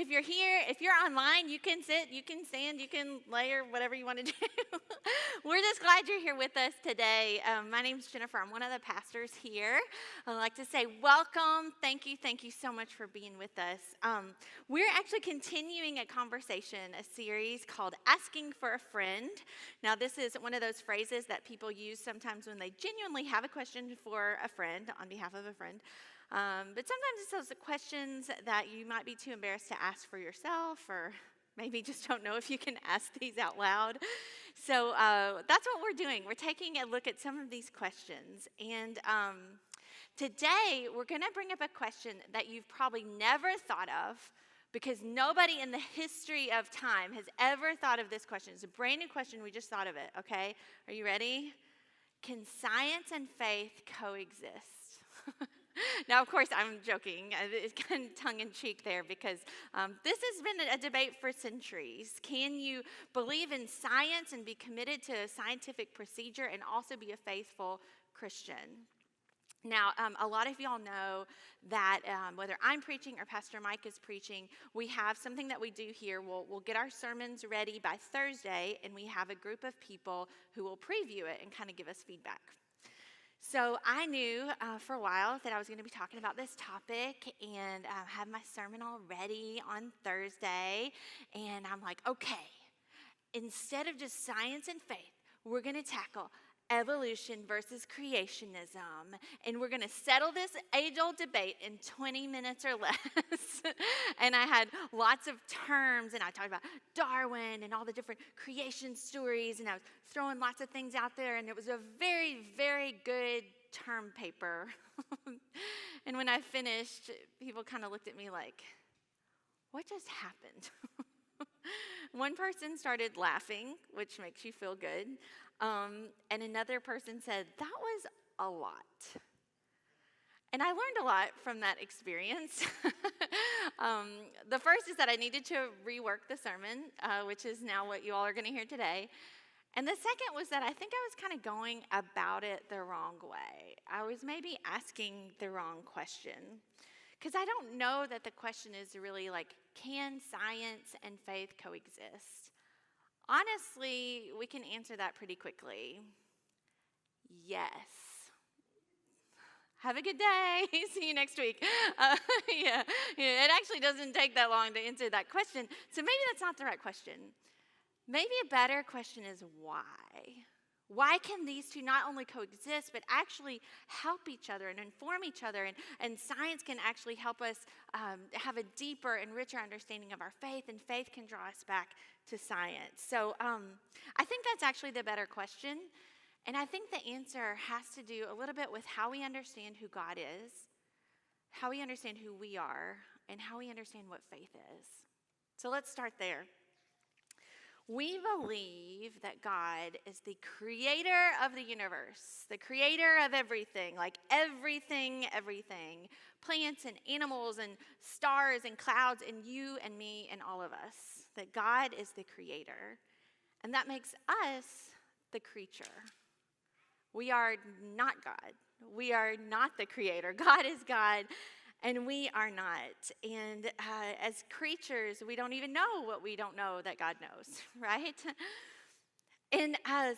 if you're here, if you're online, you can sit, you can stand, you can lay, or whatever you want to do. We're just glad you're here with us today. My name's Jennifer. I'm one of the pastors here. I'd like to say welcome. Thank you so much for being with us. We're actually continuing a conversation, a series called Asking for a Friend. Now, this is one of those phrases that people use sometimes when they genuinely have a question for a friend, on behalf of a friend. But sometimes it's those questions that you might be too embarrassed to ask for yourself, or maybe just don't know if you can ask these out loud. So that's what we're doing. We're taking a look at some of these questions. And today, we're going to bring up a question that you've probably never thought of, because nobody in the history of time has ever thought of this question. It's a brand new question. We just thought of it, okay? Are you ready? Can science and faith coexist? Now, of course, I'm joking. It's kind of tongue-in-cheek there, because this has been a debate for centuries. Can you believe in science and be committed to scientific procedure and also be a faithful Christian? Now, a lot of y'all know that whether I'm preaching or Pastor Mike is preaching, we have something that we do here. We'll get our sermons ready by Thursday, and we have a group of people who will preview it and kind of give us feedback. So I knew for a while that I was going to be talking about this topic, and had my sermon all ready on Thursday. And I'm like, okay, instead of just science and faith, we're going to tackle evolution versus creationism, and we're going to settle this age-old debate in 20 minutes or less. And I had lots of terms, and I talked about Darwin and all the different creation stories, and I was throwing lots of things out there, and it was a very, very good term paper. And when I finished, people kind of looked at me like, what just happened? One person started laughing, which makes you feel good. And another person said, that was a lot. And I learned a lot from that experience. The first is that I needed to rework the sermon, which is now what you all are going to hear today. And the second was that I think I was kind of going about it the wrong way. I was maybe asking the wrong question. Because I don't know that the question is really like, can science and faith coexist? Honestly, we can answer that pretty quickly. Yes. Have a good day. See you next week. Yeah, it actually doesn't take that long to answer that question. So maybe that's not the right question. Maybe a better question is why? Why can these two not only coexist, but actually help each other and inform each other? And science can actually help us have a deeper and richer understanding of our faith, and faith can draw us back to science. So I think that's actually the better question. And I think the answer has to do a little bit with how we understand who God is, how we understand who we are, and how we understand what faith is. So let's start there. We believe that God is the creator of the universe, the creator of everything, like everything, plants and animals and stars and clouds and you and me and all of us, that God is the creator. And that makes us the creature. We are not God. We are not the creator. God is God. And we are not. And as creatures, we don't even know what we don't know that God knows, right? And as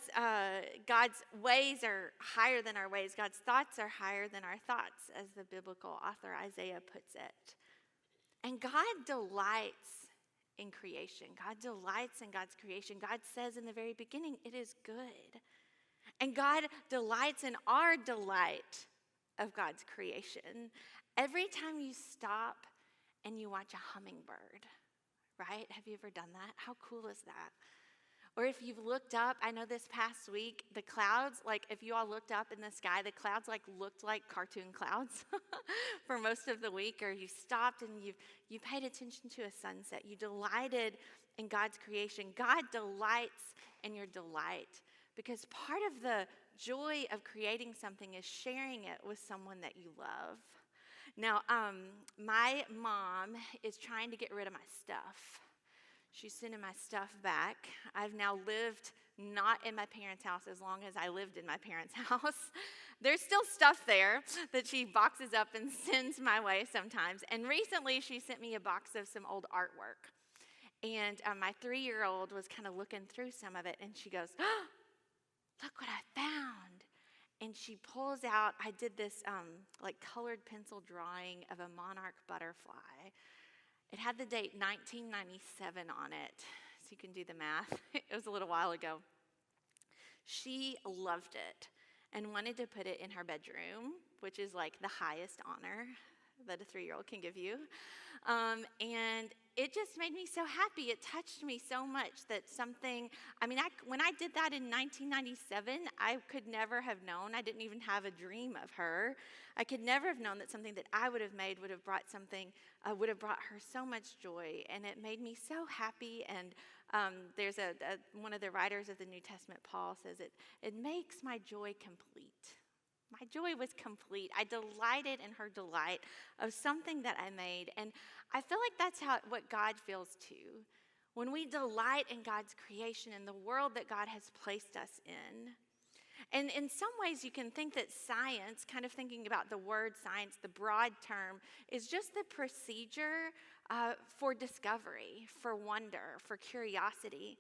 God's ways are higher than our ways, God's thoughts are higher than our thoughts, as the biblical author Isaiah puts it. And God delights in creation. God delights in God's creation. God says in the very beginning, it is good. And God delights in our delight of God's creation. Every time you stop and you watch a hummingbird, right? Have you ever done that? How cool is that? Or if you've looked up, I know this past week, the clouds, like if you all looked up in the sky, the clouds like looked like cartoon clouds for most of the week. Or you stopped and you paid attention to a sunset. You delighted in God's creation. God delights in your delight, because part of the joy of creating something is sharing it with someone that you love. Now, my mom is trying to get rid of my stuff. She's sending my stuff back. I've now lived not in my parents' house as long as I lived in my parents' house. There's still stuff there that she boxes up and sends my way sometimes. And recently she sent me a box of some old artwork. And my 3-year-old was kind of looking through some of it, and she goes, oh, look what I found. And she pulls out, I did this like colored pencil drawing of a monarch butterfly. It had the date 1997 on it, so you can do the math. It was a little while ago. She loved it and wanted to put it in her bedroom, which is like the highest honor that a 3-year-old can give you. And it just made me so happy. It touched me so much that something, when I did that in 1997, I could never have known. I didn't even have a dream of her. I could never have known that something that I would have made would have brought her so much joy. And it made me so happy. And there's one of the writers of the New Testament, Paul, says it makes my joy complete. My joy was complete. I delighted in her delight of something that I made. And I feel like that's what God feels too. When we delight in God's creation and the world that God has placed us in. And in some ways you can think that science, kind of thinking about the word science, the broad term, is just the procedure for discovery, for wonder, for curiosity.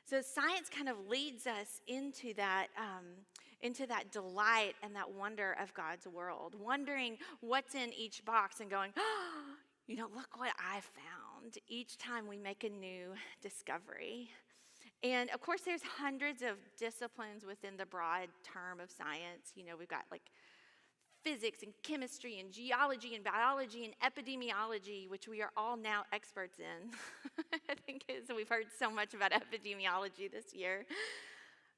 So science kind of leads us into that delight and that wonder of God's world, wondering what's in each box and going, oh, look what I found each time we make a new discovery. And of course, there's hundreds of disciplines within the broad term of science. We've got like physics and chemistry and geology and biology and epidemiology, which we are all now experts in. I think we've heard so much about epidemiology this year.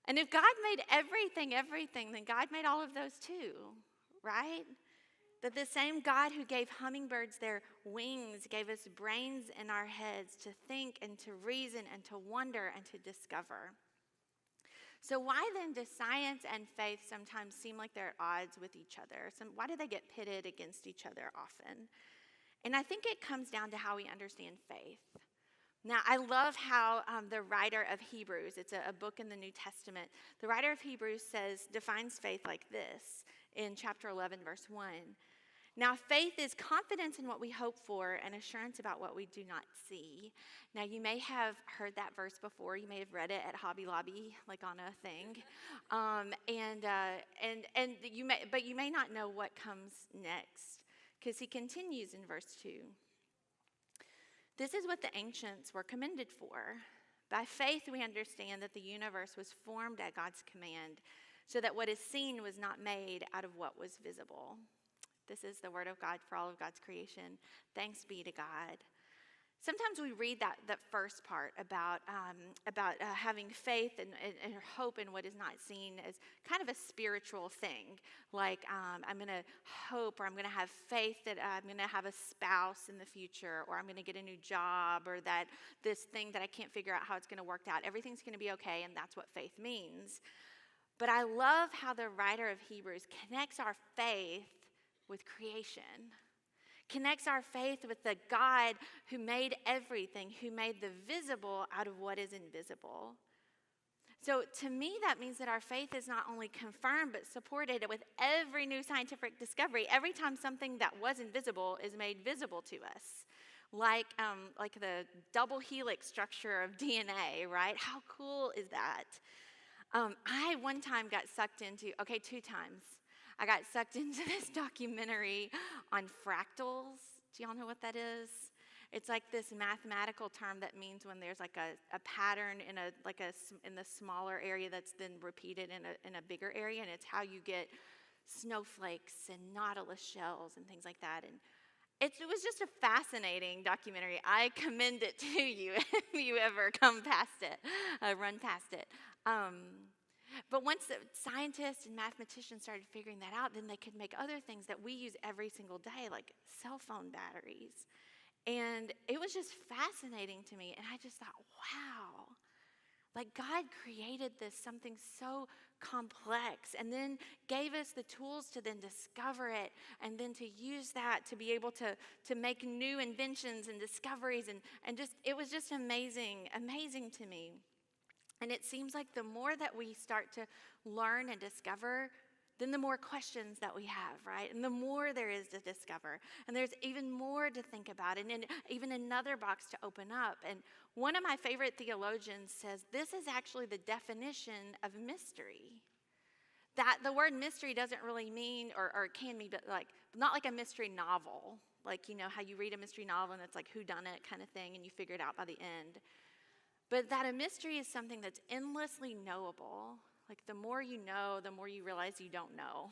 And if God made everything, then God made all of those too, right? That the same God who gave hummingbirds their wings gave us brains in our heads to think and to reason and to wonder and to discover. So why then does science and faith sometimes seem like they're at odds with each other? Why do they get pitted against each other often? And I think it comes down to how we understand faith. Now, I love how the writer of Hebrews, it's a book in the New Testament, the writer of Hebrews defines faith like this in chapter 11, verse 1. Now, faith is confidence in what we hope for and assurance about what we do not see. Now, you may have heard that verse before. You may have read it at Hobby Lobby, like on a thing. But you may not know what comes next, because he continues in verse 2. This is what the ancients were commended for. By faith, we understand that the universe was formed at God's command, so that what is seen was not made out of what was visible. This is the word of God for all of God's creation. Thanks be to God. Sometimes we read that first part about having faith and hope in what is not seen as kind of a spiritual thing. Like I'm going to hope, or I'm going to have faith that I'm going to have a spouse in the future, or I'm going to get a new job, or that this thing that I can't figure out how it's going to work out, everything's going to be okay, and that's what faith means. But I love how the writer of Hebrews connects our faith with creation. Connects our faith with the God who made everything, who made the visible out of what is invisible. So to me, that means that our faith is not only confirmed, but supported with every new scientific discovery. Every time something that was invisible is made visible to us. Like the double helix structure of DNA, right? How cool is that? I one time got sucked into, two times. I got sucked into this documentary on fractals. Do y'all know what that is? It's like this mathematical term that means when there's like a pattern in the smaller area that's then repeated in a bigger area, and it's how you get snowflakes and nautilus shells and things like that. And it was just a fascinating documentary. I commend it to you if you ever come past it, run past it. But once the scientists and mathematicians started figuring that out, then they could make other things that we use every single day, like cell phone batteries. And it was just fascinating to me. And I just thought, wow, Like God created this something so complex and then gave us the tools to then discover it and then to use that to be able to make new inventions and discoveries and just it was just amazing to me. And it seems like the more that we start to learn and discover, then the more questions that we have, right? And the more there is to discover. And there's even more to think about and then even another box to open up. And one of my favorite theologians says this is actually the definition of mystery. That the word mystery doesn't really mean, or can mean, but like not like a mystery novel. Like, you know, how you read a mystery novel and it's like whodunit kind of thing and you figure it out by the end. But that a mystery is something that's endlessly knowable. Like the more you know, the more you realize you don't know.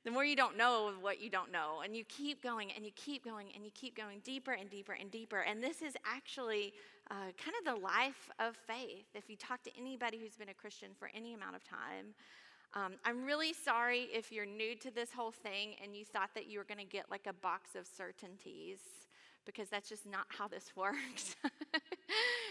The more you don't know what you don't know. And you keep going and you keep going and you keep going deeper and deeper and deeper. And this is actually kind of the life of faith. If you talk to anybody who's been a Christian for any amount of time, I'm really sorry if you're new to this whole thing and you thought that you were going to get like a box of certainties, because that's just not how this works.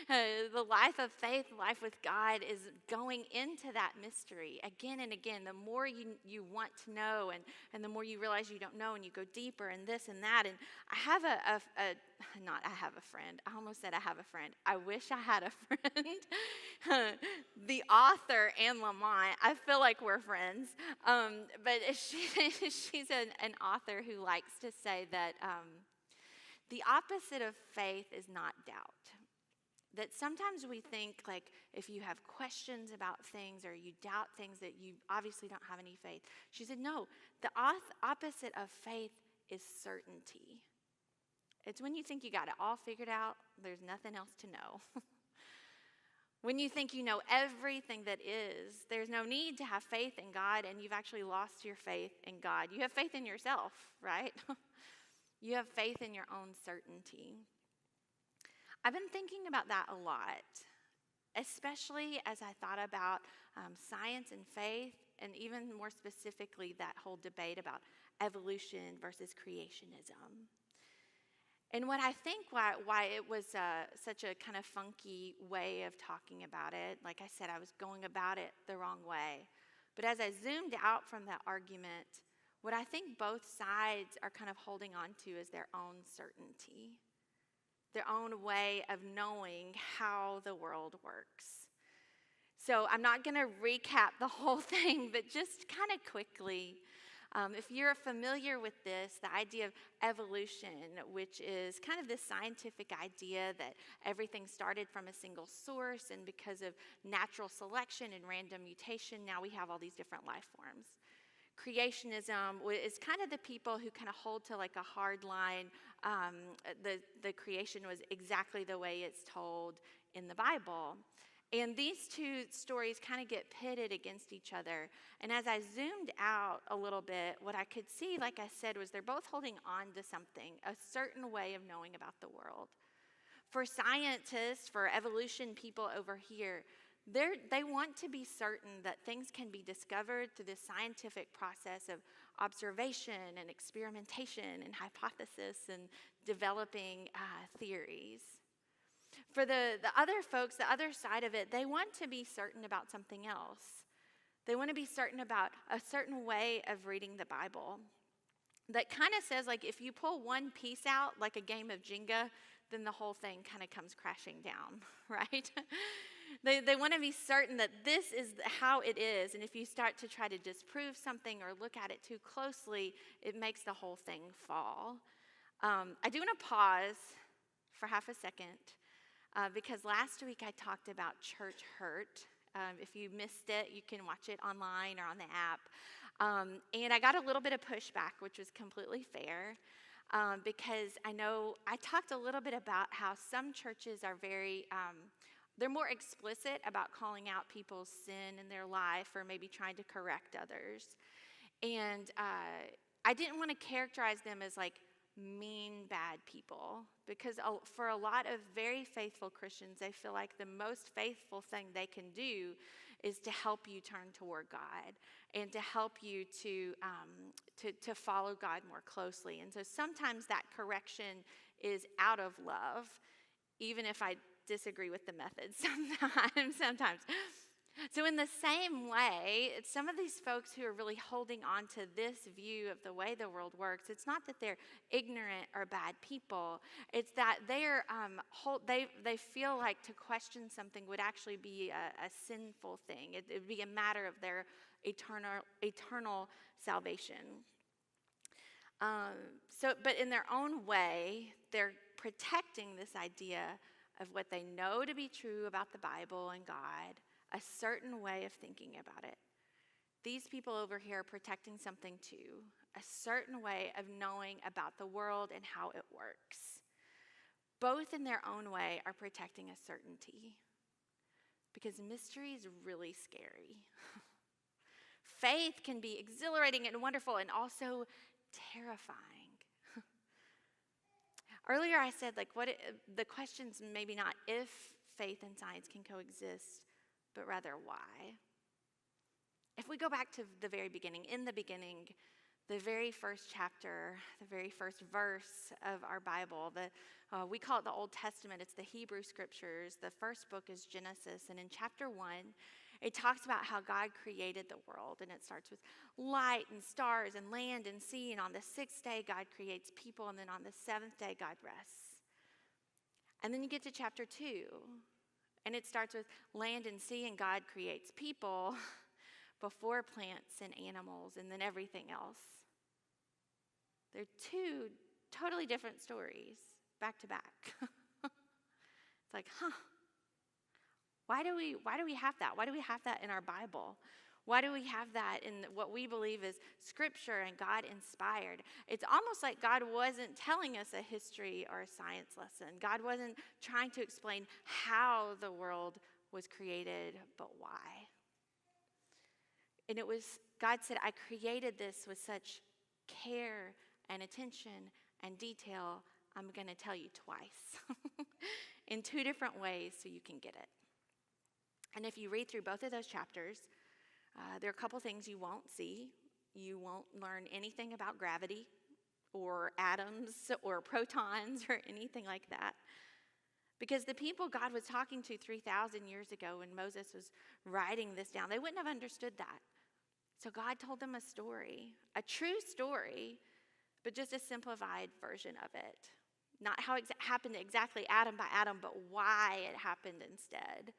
The life of faith, life with God, is going into that mystery again and again. The more you want to know and the more you realize you don't know and you go deeper and this and that. And I have a friend. I almost said I have a friend. I wish I had a friend. The author, Anne Lamont, I feel like we're friends. But she's an author who likes to say that the opposite of faith is not doubt. That sometimes we think like if you have questions about things or you doubt things that you obviously don't have any faith. She said, no, the opposite of faith is certainty. It's when you think you got it all figured out, there's nothing else to know. When you think you know everything that is, there's no need to have faith in God, and you've actually lost your faith in God. You have faith in yourself, right? You have faith in your own certainty. I've been thinking about that a lot, especially as I thought about science and faith, and even more specifically that whole debate about evolution versus creationism. And what I think why it was such a kind of funky way of talking about it, like I said, I was going about it the wrong way. But as I zoomed out from that argument, what I think both sides are kind of holding on to is their own certainty, their own way of knowing how the world works. So I'm not going to recap the whole thing, but just kind of quickly, if you're familiar with this, the idea of evolution, which is kind of this scientific idea that everything started from a single source, and because of natural selection and random mutation, now we have all these different life forms. Creationism is kind of the people who kind of hold to like a hard line. The creation was exactly the way it's told in the Bible. And these two stories kind of get pitted against each other. And as I zoomed out a little bit, what I could see, like I said, was they're both holding on to something, a certain way of knowing about the world. For scientists, for evolution people over here, they want to be certain that things can be discovered through the scientific process of observation and experimentation and hypothesis and developing theories. For the other folks, the other side of it, they want to be certain about something else. They want to be certain about a certain way of reading the Bible that kind of says, like, if you pull one piece out, like a game of Jenga, then the whole thing kind of comes crashing down, right? They want to be certain that this is how it is, and if you start to try to disprove something or look at it too closely, it makes the whole thing fall. I do want to pause for half a second because last week I talked about church hurt. If you missed it, you can watch it online or on the app. And I got a little bit of pushback, which was completely fair. Because I know I talked a little bit about how some churches are they're more explicit about calling out people's sin in their life or maybe trying to correct others. And I didn't want to characterize them as like mean, bad people, because for a lot of very faithful Christians, they feel like the most faithful thing they can do is to help you turn toward God and to help you to follow God more closely. And so sometimes that correction is out of love. even if I disagree with the method sometimes. So in the same way, some of these folks who are really holding on to this view of the way the world works, it's not that they're ignorant or bad people. It's that they feel like to question something would actually be a sinful thing. It would be a matter of their eternal salvation. But in their own way, they're protecting this idea of what they know to be true about the Bible and God, a certain way of thinking about it. These people over here are protecting something too, a certain way of knowing about the world and how it works. Both in their own way are protecting a certainty, because mystery is really scary. Faith can be exhilarating and wonderful and also terrifying. Earlier I said, the question's maybe not if faith and science can coexist, but rather why. If we go back to the very beginning, in the beginning, the very first chapter, the very first verse of our Bible, we call it the Old Testament. It's the Hebrew Scriptures. The first book is Genesis, and in chapter 1, it talks about how God created the world, and it starts with light and stars and land and sea, and on the sixth day, God creates people, and then on the seventh day, God rests. And then you get to chapter 2, and it starts with land and sea, and God creates people before plants and animals, and then everything else. They're two totally different stories, back to back. It's like, Why do we have that? Why do we have that in our Bible? Why do we have that in what we believe is Scripture and God inspired? It's almost like God wasn't telling us a history or a science lesson. God wasn't trying to explain how the world was created, but why. And God said, I created this with such care and attention and detail, I'm going to tell you twice in two different ways so you can get it. And if you read through both of those chapters, there are a couple things you won't see. You won't learn anything about gravity or atoms or protons or anything like that. Because the people God was talking to 3,000 years ago when Moses was writing this down, they wouldn't have understood that. So God told them a story, a true story, but just a simplified version of it. Not how it happened exactly atom by atom, but why it happened instead.